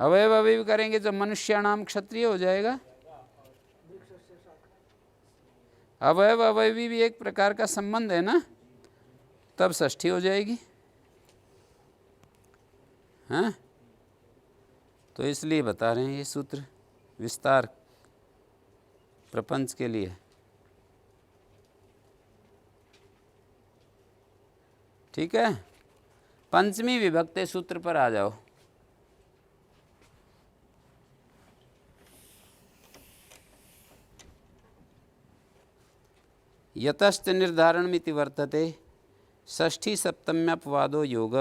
अवयव अवयव करेंगे तो मनुष्याणाम क्षत्रिय हो जाएगा। अवयव अवयवी भी एक प्रकार का संबंध है ना, तब षष्ठी हो जाएगी। हाँ, तो इसलिए बता रहे हैं ये सूत्र विस्तार प्रपंच के लिए। ठीक है, पंचमी विभक्ति सूत्र पर आ जाओ। यतश्च निर्धारणमिति वर्तते षष्ठी सप्तम्यपवादो योग।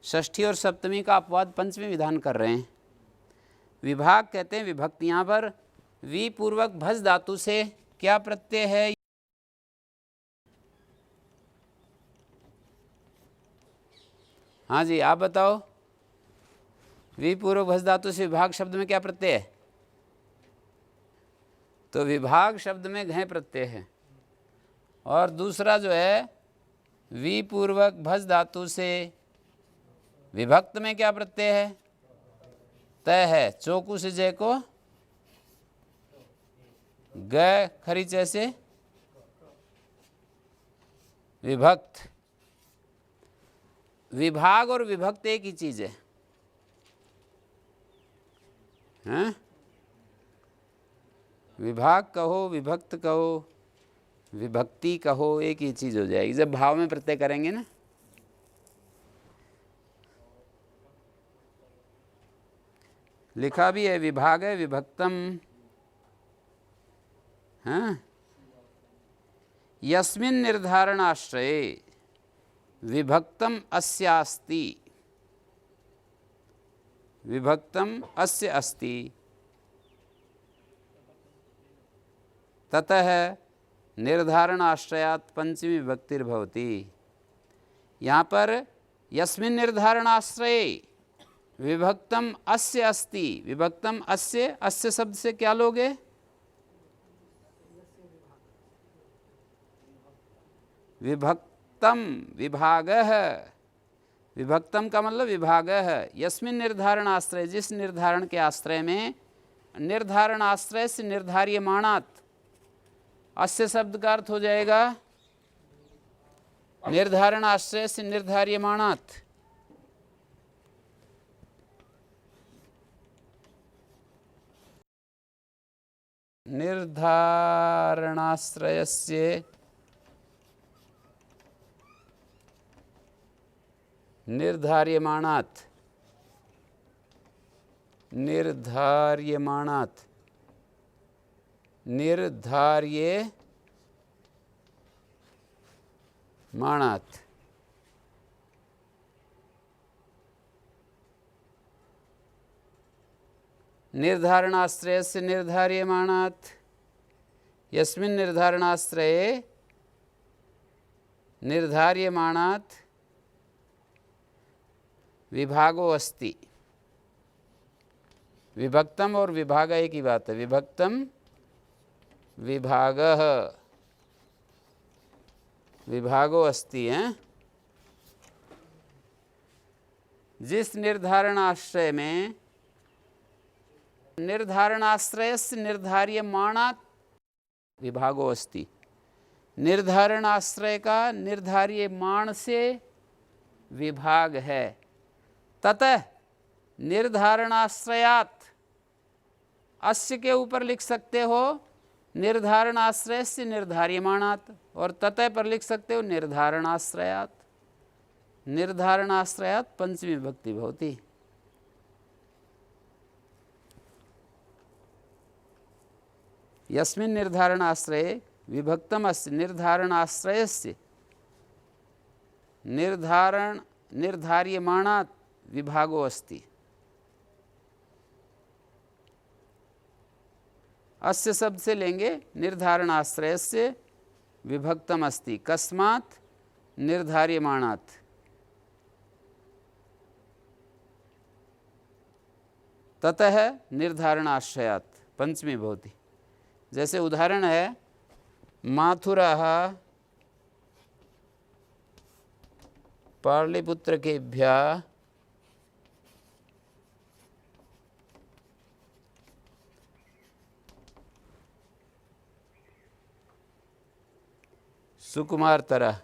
षष्ठी और सप्तमी का अपवाद पंचमी विधान कर रहे हैं। विभाग कहते हैं विभक्ति। यहाँ पर वी पूर्वक भज धातु से क्या प्रत्यय है? हाँ जी, आप बताओ। वी पूर्वक भज धातु से विभाग शब्द में क्या प्रत्यय है? तो विभाग शब्द में घय प्रत्यय है। और दूसरा जो है वी पूर्वक भज धातु से विभक्त में क्या प्रत्यय है? तय है। चौकू से जय को ग खरीचे से विभक्त। विभाग और विभक्त एक ही चीज है। हैं? विभाग कहो, विभक्त कहो, विभक्ति कहो, एक ही चीज हो जाएगी जब भाव में प्रत्यय करेंगे ना। लिखा भी है विभाग है विभक्तम। हाँ, यस्मिन् निर्धारणाश्रये विभक्तम अस्यास्ति। विभक्तम अस्य अस्ति ततः निर्धारणाश्रयात् पंचमी विभक्तिर्भवति। यहाँ पर यस्मिन् निर्धारणाश्रये विभक्तम अस्य अस्ति। विभक्तम अस्य, अस्य शब्द से क्या लोगे? विभक्तम विभागः। विभक्तम का मतलब विभागः। यस्मिन् निर्धारणाश्रय, जिस निर्धारण के आश्रय में, निर्धारण आश्रय से निर्धार्यमाणात्। अस्य शब्द का अर्थ हो जाएगा निर्धारण आश्रय से निर्धार्यमाणात्। निर्धारणाश्रयस्य निर्धार्यमाणात्। निर्धार्यमाणात् निर्धार्यमाणात्। निर्धारणाश्रयस्य निर्धार्यमाणात्। यस्मिन् निर्धारणाश्रये निर्धार्यमाणात् विभागो अस्ति। विभक्तम और विभाग एक ही बात है। विभक्तम विभागः विभागो अस्ति है। जिस निर्धारणाश्रय में निर्धारणाश्रयस्य निर्धार्यमाणात् विभागो अस्ति। निर्धारणाश्रय का निर्धार्यमाण से विभाग है। ततः निर्धारणाश्रयात्, अस्य के ऊपर लिख सकते हो निर्धारणाश्रय से निर्धार्यमाणात्, और ततः पर लिख सकते हो निर्धारणाश्रयात्। निर्धारणाश्रयात् पंचमी विभक्ति भवति। यस्मिन् निर्धारणाश्रये विभक्तम अस्य निर्धारणाश्रयस्य निर्धार्यमाणात् विभागो अस्ति। अस्य शब्द से लेंगे निर्धारणाश्रयस्य विभक्तम अस्ति। कस्मात्? निर्धार्यमाणात्। ततः निर्धारणाश्रयात् पंचमी भवति। जैसे उदाहरण है माथुरः पाटलिपुत्रकेभ्यः सुकुमार तरह।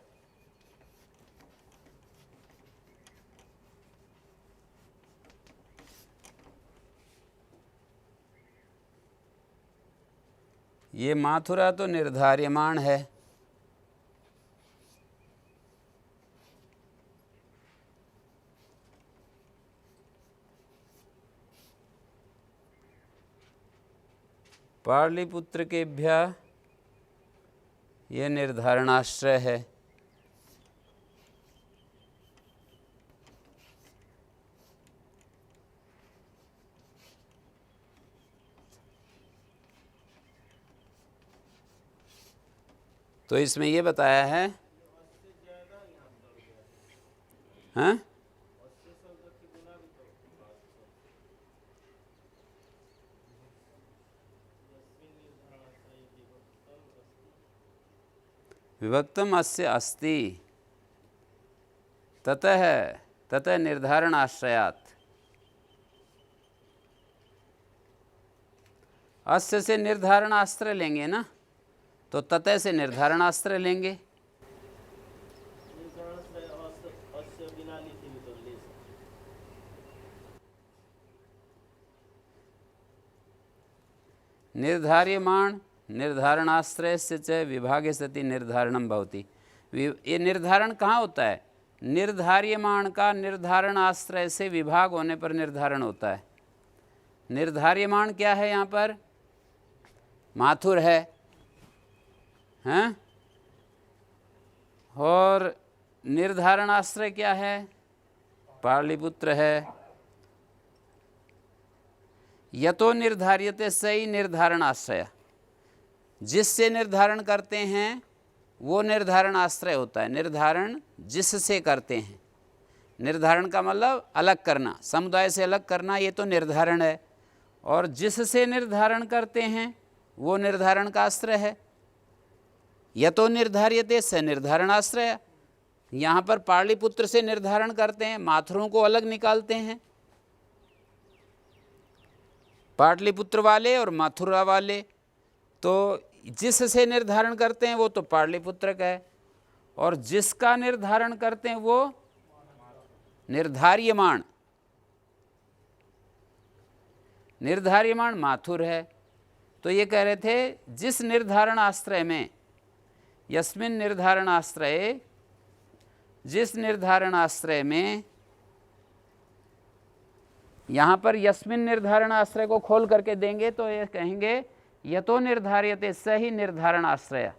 ये माथुरा तो निर्धार्यमाण है। पाटलिपुत्र केभ्यः ये निर्धारणाश्रय है। तो इसमें ये बताया है, हाँ, विभक्तम अस्य अस्ति ततः निर्धारणाश्रयात्। अस्य से निर्धारणाश्रय लेंगे ना, तो ततः से निर्धारणाश्रय लेंगे। निर्धार्यमाण निर्धारणाश्रय से च विभागे सति निर्धारणम भवति। ये निर्धारण कहाँ होता है? निर्धार्यमाण का निर्धारण आश्रय से विभाग होने पर निर्धारण होता है। निर्धार्यमाण क्या है? यहाँ पर माथुर है, हैं? और निर्धारण आश्रय क्या है? पाटलिपुत्र है। यतो निर्धार्यते सही निर्धारण आश्रय, जिससे निर्धारण करते हैं वो निर्धारण आश्रय होता है। निर्धारण जिससे करते हैं, निर्धारण का मतलब अलग करना, समुदाय से अलग करना, ये तो निर्धारण है। और जिससे निर्धारण करते हैं वो निर्धारण का आश्रय है। यतो निर्धार्यते स निर्धारण आश्रय। यहाँ पर पाटलिपुत्र से निर्धारण करते हैं, माथुरों को अलग निकालते हैं, पाटलिपुत्र वाले और मथुरा वाले। तो जिससे निर्धारण करते हैं वो तो पाटलिपुत्र का है, और जिसका निर्धारण करते हैं वो निर्धार्यमाण माथुर है। तो ये कह रहे थे जिस निर्धारण आश्रय में, यस्मिन निर्धारण आश्रय, जिस निर्धारण आश्रय में, यहाँ पर यस्मिन निर्धारण आश्रय को खोल करके देंगे तो ये कहेंगे यतो निर्धार्यते सही निर्धारण आश्रय।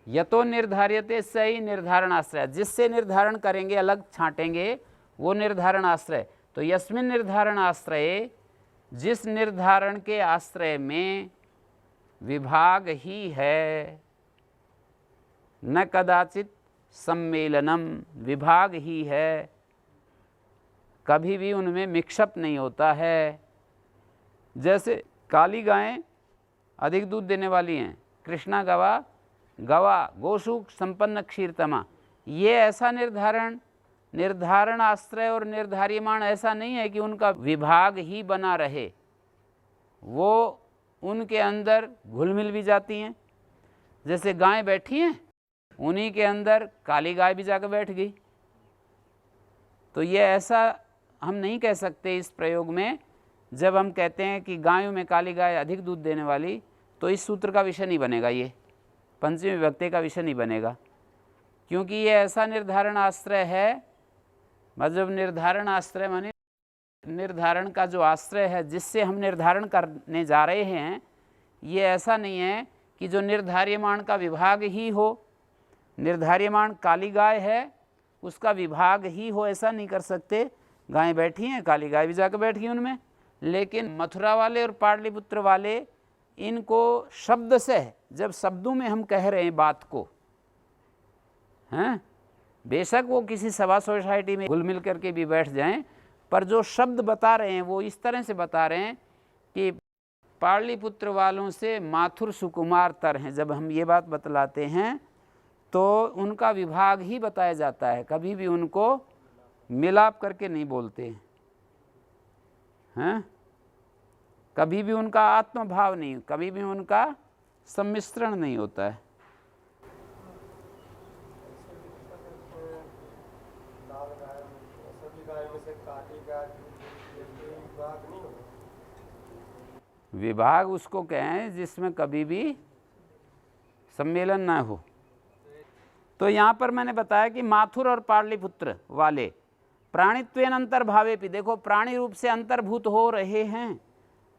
यतो निर्धार्यते सही निर्धारण आश्रय, जिससे निर्धारण करेंगे, अलग छांटेंगे, वो निर्धारण आश्रय। तो यस्मिन निर्धारण आश्रय, जिस निर्धारण के आश्रय में विभाग ही है, न कदाचित सम्मेलनम, विभाग ही है, कभी भी उनमें मिक्सअप नहीं होता है। जैसे काली गायें अधिक दूध देने वाली हैं, कृष्णा गवा गोसु संपन्न क्षीरतमा, ये ऐसा निर्धारण आश्रय और निर्धार्यमाण ऐसा नहीं है कि उनका विभाग ही बना रहे, वो उनके अंदर घुल मिल भी जाती हैं। जैसे गाय बैठी हैं, उन्हीं के अंदर काली गाय भी जाकर बैठ गई। तो ये ऐसा हम नहीं कह सकते इस प्रयोग में। जब हम कहते हैं कि गायों में काली गाय अधिक दूध देने वाली, तो इस सूत्र का विषय नहीं बनेगा, ये पंचमी विभक्ति का विषय नहीं बनेगा, क्योंकि ये ऐसा निर्धारण आश्रय है। मतलब निर्धारण आश्रय माने निर्धारण का जो आश्रय है, जिससे हम निर्धारण करने जा रहे हैं, ये ऐसा नहीं है कि जो निर्धार्यमाण का विभाग ही हो। निर्धार्यमाण काली गाय है, उसका विभाग ही हो, ऐसा नहीं कर सकते। गायें बैठी हैं, काली गाय भी जाकर बैठ गई उनमें। लेकिन मथुरा वाले और पाटलिपुत्र वाले, इनको शब्द से, जब शब्दों में हम कह रहे हैं बात को, हैं, बेशक वो किसी सभा सोसाइटी में घुल मिल करके भी बैठ जाएं, पर जो शब्द बता रहे हैं वो इस तरह से बता रहे हैं कि पाटलिपुत्र वालों से माथुर सुकुमार तर हैं। जब हम ये बात बतलाते हैं तो उनका विभाग ही बताया जाता है, कभी भी उनको मिलाप करके नहीं बोलते हैं। कभी भी उनका आत्मभाव नहीं, कभी भी उनका सम्मिश्रण नहीं होता है। विभाग उसको कहें जिसमें कभी भी सम्मेलन ना हो। तो यहाँ पर मैंने बताया कि माथुर और पाटलिपुत्र वाले प्राणित्वेन अंतर्भावे भी, देखो प्राणी रूप से अंतर्भूत हो रहे हैं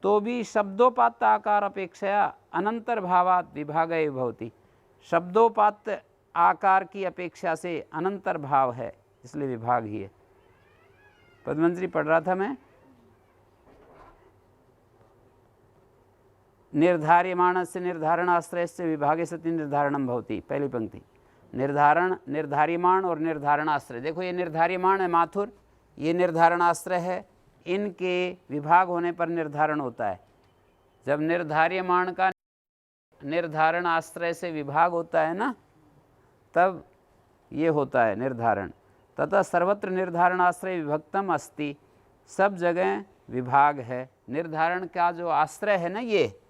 तो भी शब्दोपात्त आकार अपेक्षया अनंतर्भावात् विभागः भवति। शब्दोपात्त आकार की अपेक्षा से अनंतर्भाव है, इसलिए विभाग ही है। पद्मंजलि पढ़ रहा था मैं। निर्धार्यमाणस्य निर्धारणाश्रयस्य विभागे सति निर्धारणं भवति। पहली पंक्ति, निर्धारण, निर्धार्यमाण और निर्धारणाश्रय। देखो ये निर्धार्यमाण है माथुर, ये निर्धारणाश्रय है, इनके विभाग होने पर निर्धारण होता है। जब निर्धार्यमाण का निर्धारण आश्रय से विभाग होता है ना, तब ये होता है निर्धारण। तथा सर्वत्र निर्धारण आश्रय विभक्तम अस्ति, सब जगह विभाग है। निर्धारण का जो आश्रय है ना, ये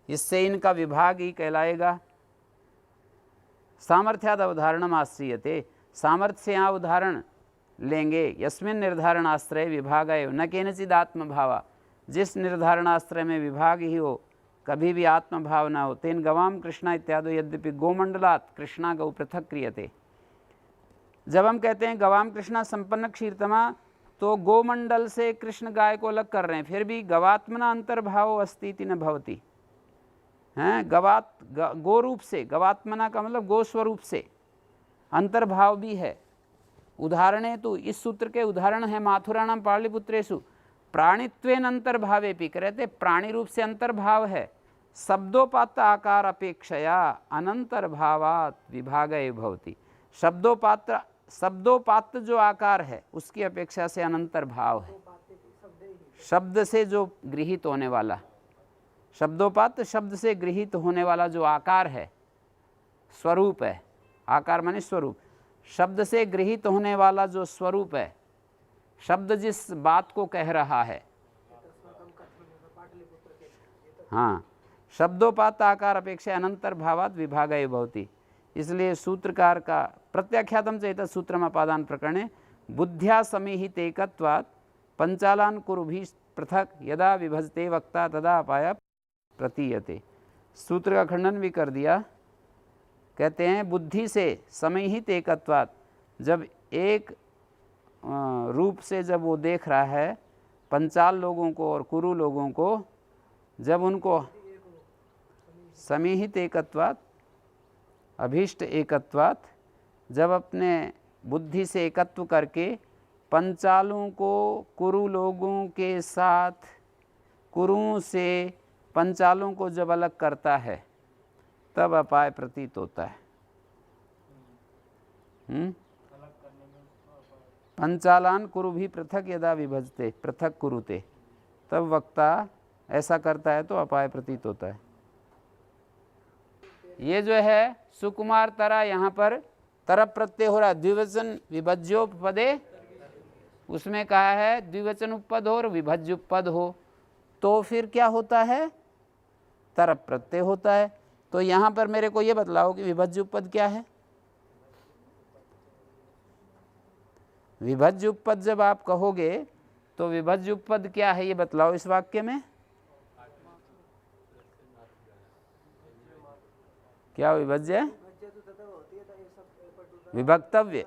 इससे इनका विभाग ही कहलाएगा। सामर्थ्याद अवधारणम आश्रियते, सामर्थ्य से यहाँ उदाहरण लेंगे। यस्मिन निर्धारणाश्रय विभागः न केनचिद आत्मभावा, जिस निर्धारणाश्रय में विभाग ही हो कभी भी आत्मभाव न हो। तेन गवाम कृष्णा इत्यादि, यद्यपि गोमंडलात् कृष्णा गौ पृथक क्रियते। जब हम कहते हैं गवाम कृष्णा संपन्न क्षीरतमा, तो गोमंडल से कृष्ण गाय को अलग कर रहे हैं, फिर भी गवात्मना अंतर्भाव अस्ति न भवति। हैं, गो रूप से, गवात्मना का मतलब गो स्वरूप से अंतर्भाव भी है। उदाहरण तो इस सूत्र के उदाहरण है माथुराणाम पाटलिपुत्रेषु प्राणित्वेन अंतर्भावे भी, कहते प्राणी रूप से अंतर्भाव है। शब्दोपात्त आकार अपेक्षया अनंतर्भावात् विभागः भवति। शब्दोपात्त जो आकार है उसकी अपेक्षा से अनंतर्भाव है। शब्द से जो गृहीत होने वाला, शब्दोपात्त शब्द से गृहीत होने वाला जो आकार है, स्वरूप है। आकार माने स्वरूप, शब्द से गृहीत होने वाला जो स्वरूप है, शब्द जिस बात को कह रहा है। हाँ, शब्दोपात्त आकार अपेक्षा अनंतर्भावात् विभागः भवति। इसलिए सूत्रकार का प्रत्याख्यातम च एतत् सूत्रमापादान प्रकरणे बुद्ध्या समीहितेकत्वात् पंचालान कुरुभिः पृथक यदा विभजते वक्ता तदा अपाय प्रतीयते। सूत्र का खंडन भी कर दिया। कहते हैं बुद्धि से समीहित एकत्वात्, जब एक रूप से जब वो देख रहा है पंचाल लोगों को और कुरु लोगों को, जब उनको समीहित एकत्वात्, अभीष्ट एकत्वात्, जब अपने बुद्धि से एकत्व करके पंचालों को कुरु लोगों के साथ, कुरुओं से पंचालों को जब अलग करता है तब अपाय प्रतीत होता है। पंचालान कुरु भी पृथक यदा विभजते पृथक कुरुते, तब वक्ता ऐसा करता है तो अपाय प्रतीत होता है। ये जो है सुकुमार तरा, यहाँ पर तरप प्रत्यय हो रहा है, द्विवचन विभज्योपपदे, उसमें कहा है द्विवचन उपपद हो और विभज्य उपपद हो, तो फिर क्या होता है, तरप प्रत्यय होता है। तो यहाँ पर मेरे को ये बतलाओ कि विभज्य उपपद क्या है। विभज्य उपपद जब आप कहोगे तो विभज्य उपपद क्या है ये बतलाओ इस वाक्य में। क्या विभज्य है? विभक्तव्य।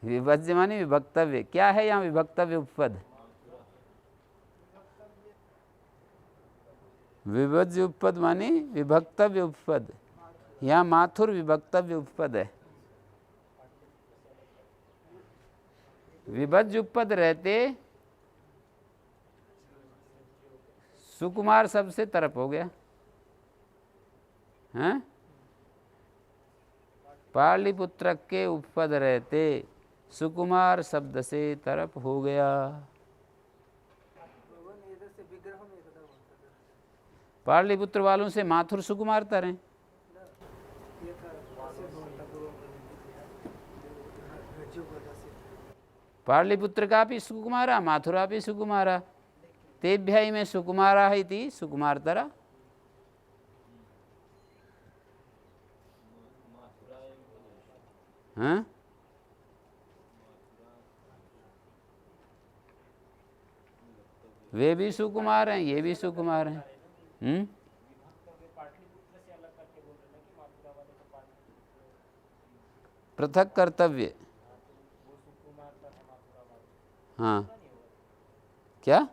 विभज्य माने विभक्तव्य। क्या है यहाँ विभक्तव्य उपपद? विभज्य उपपद माने विभक्तव्य उपपद। यहाँ माथुर विभक्तव्य उपपद है। विभज्य उपपद रहते सुकुमार शब्द से तरप हो गया, हैं? पाटलिपुत्र के उपपद रहते सुकुमार शब्द से तरप हो गया। पाटलिपुत्र वालों से माथुर सुकुमार तरें। पाटलिपुत्र का भी सुकुमारा, माथुरा भी सुकुमारा, तेभ्य में सुकुमारा इति सुकुमारतरा। हाँ, वे भी सुकुमार हैं, ये भी सुकुमार हैं। पृथक कर्तव्य। हाँ, क्या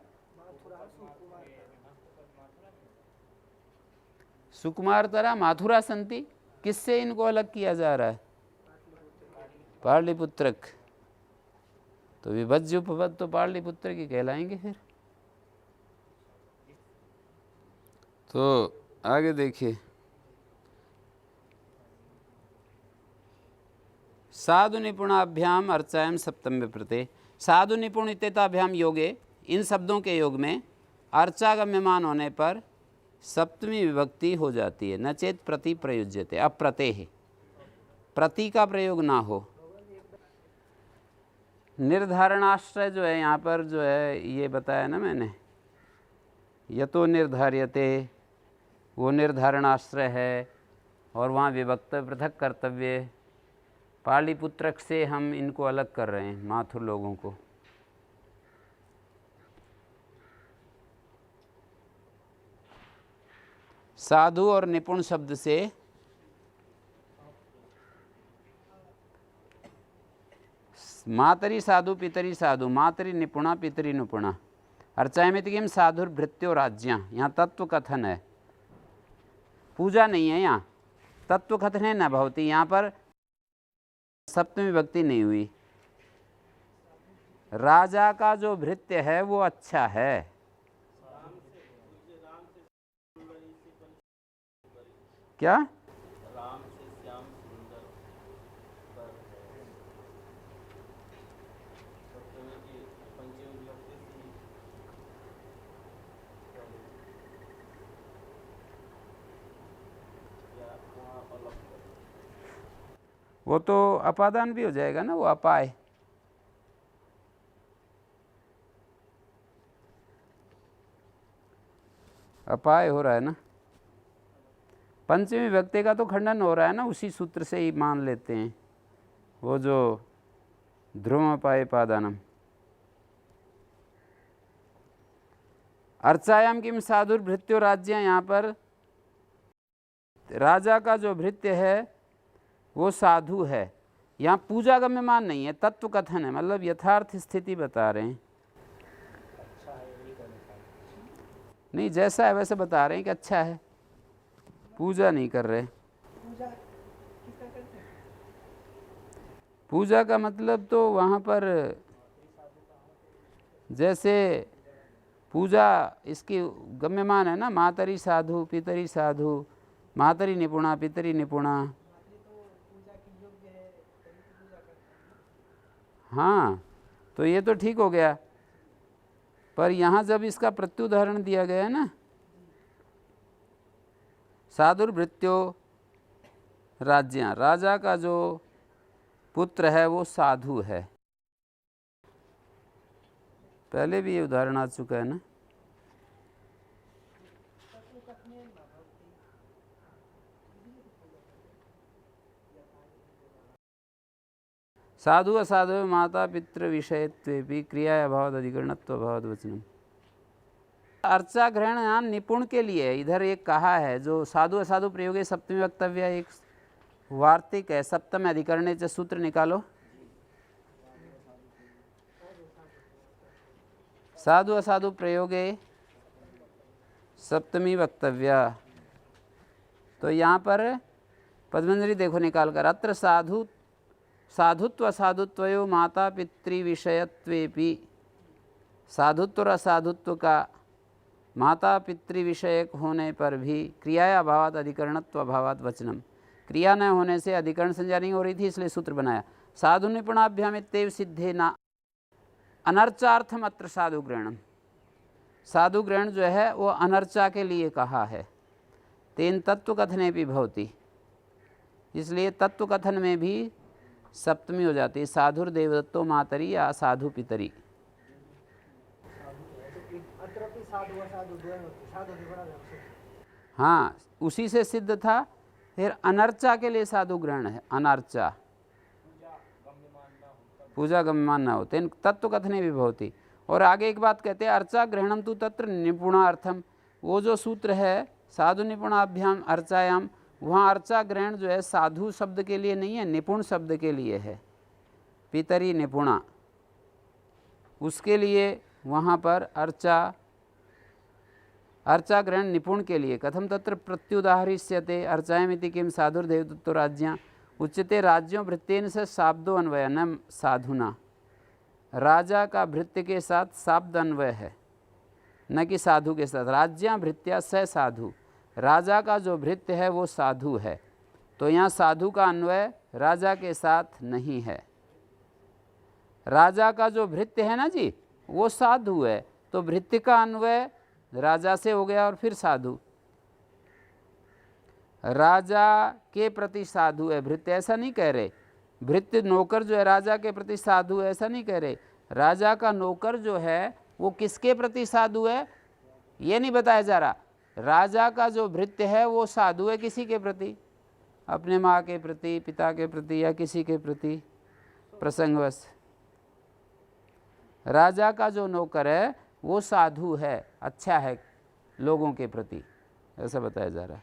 सुकुमारतरा माथुरा संति, किससे इनको अलग किया जा रहा है? पाटलिपुत्रक। तो विभज्य उपपद तो पाटलिपुत्र की कहलाएंगे फिर। तो आगे देखिए, साधु निपुणाभ्याम अर्चायाम सप्तम्य प्रत्यय। साधु निपुणिताभ्याम योगे, इन शब्दों के योग में अर्चागम्यमान होने पर सप्तमी विभक्ति हो जाती है। नचेत प्रति प्रयुज्यते, अप्रत्यय, प्रति का प्रयोग ना हो। निर्धारणाश्रय जो है यहाँ पर, जो है ये बताया ना मैंने, यतो निर्धार्यते, वो निर्धारणाश्रय है, और वहाँ विभक्त पृथक कर्तव्य। पाटलिपुत्रक से हम इनको अलग कर रहे हैं, माथुर लोगों को। साधु और निपुण शब्द से मातरी साधु पितरी साधु, मातरी निपुणा पितरी निपुणा। अर्चायमित किम साधुर्भृत्यो राज्ञा, यहाँ तत्व कथन है, पूजा नहीं है। यहाँ तत्व कथन है न भवती, यहाँ पर सप्तमी विभक्ति नहीं हुई। राजा का जो भृत्य है वो अच्छा है। क्या? वो तो अपादान भी हो जाएगा ना, वो अपाय। अपाय हो रहा है ना, पंचमी विभक्ति का तो खंडन हो रहा है ना, उसी सूत्र से ही मान लेते हैं, वो जो ध्रुव अपाय पादानम। अर्चायाम किम साधुर्भृत्यो राज्य, यहाँ पर राजा का जो भृत्य है वो साधु है। यहाँ पूजा गम्यमान नहीं है, तत्व कथन है, मतलब यथार्थ स्थिति बता रहे हैं। नहीं, जैसा है वैसे बता रहे हैं कि अच्छा है, पूजा नहीं कर रहे। पूजा का मतलब तो वहाँ पर जैसे पूजा इसकी गम्यमान है ना, मातरी साधु पितरी साधु, मातरी निपुणा पितरी निपुणा। हाँ, तो ये तो ठीक हो गया, पर यहाँ जब इसका प्रत्युदाहरण दिया गया है ना, साधुर्भृत्यो राज्ञा, राजा का जो पुत्र है वो साधु है। पहले भी ये उदाहरण आ चुका है ना। साधु असाधु माता पितृ विषयत्वेपि क्रिया अभाव अधिकरणत्व अभाव वचनम। अर्चा ग्रहण यहाँ निपुण के लिए है। इधर एक कहा है जो साधु असाधु प्रयोगे सप्तमी वक्तव्य, एक वार्तिक है, सप्तम अधिकरणे च सूत्र निकालो। साधु असाधु प्रयोगे सप्तमी वक्तव्य, तो यहाँ पर पद्मंजलि देखो निकाल कर, अत्र साधु साधुत्व असाधुत्वयो माता पितृ विषयत्वेपि, साधुत्व और असाधुत्व का माता पितृ विषयक होने पर भी क्रिया अभावात अधिकरणत्व अभावात वचनम, क्रिया न होने से अधिकरण संज्ञा नहीं हो रही थी, इसलिए सूत्र बनाया। साधु निपुणाभ्याम इत्येव सिद्धे न अनर्चार्थम अत्र साधु ग्रहणम, साधु ग्रहण जो है वो अनर्चा के लिए कहा है। तेन तत्व कथने भी भवति, इसलिए तत्व कथन में भी सप्तमी हो जाती है। साधुर देवदत्तो मातरी या साधु पितरी। हाँ, उसी से सिद्ध था। फिर अनर्चा के लिए साधु ग्रहण है। अनर्चा पूजा गम्यमान न हो तेन तत्व कथने भी भवति। और आगे एक बात कहते हैं, अर्चा ग्रहणम तु तत्र निपुणार्थम। वो जो सूत्र है साधु निपुणाभ्याम अर्चायाम, वहाँ अर्चा ग्रहण जो है साधु शब्द के लिए नहीं है, निपुण शब्द के लिए है। पितरी निपुणा, उसके लिए वहाँ पर अर्चा ग्रहण निपुण के लिए। कथम तत्र प्रत्युदाहरिष्यते अर्चायामिति किम साधुर्देवदत्तो राज्ञा उच्यते राज्यों भृत्येन से शाब्दो अन्वय न साधुना। राजा का भृत्य के साथ शाब्द अन्वय है, न कि साधु के साथ। राज्यां भृत्या स साधु, राजा का जो भृत्य है वो साधु है। तो यहाँ साधु का अन्वय राजा के साथ नहीं है। राजा का जो भृत्य है ना जी, वो साधु है, तो भृत्य का अन्वय राजा से हो गया और फिर साधु। राजा के प्रति साधु है भृत्य, ऐसा नहीं कह रहे। भृत्य नौकर जो है राजा के प्रति साधु है, ऐसा नहीं कह रहे। राजा का नौकर जो है वो किसके प्रति साधु है ये नहीं बताया जा रहा। राजा का जो भृत्य है वो साधु है किसी के प्रति, अपने माँ के प्रति, पिता के प्रति या किसी के प्रति प्रसंगवश। राजा का जो नौकर है वो साधु है, अच्छा है लोगों के प्रति, ऐसा बताया जा रहा है।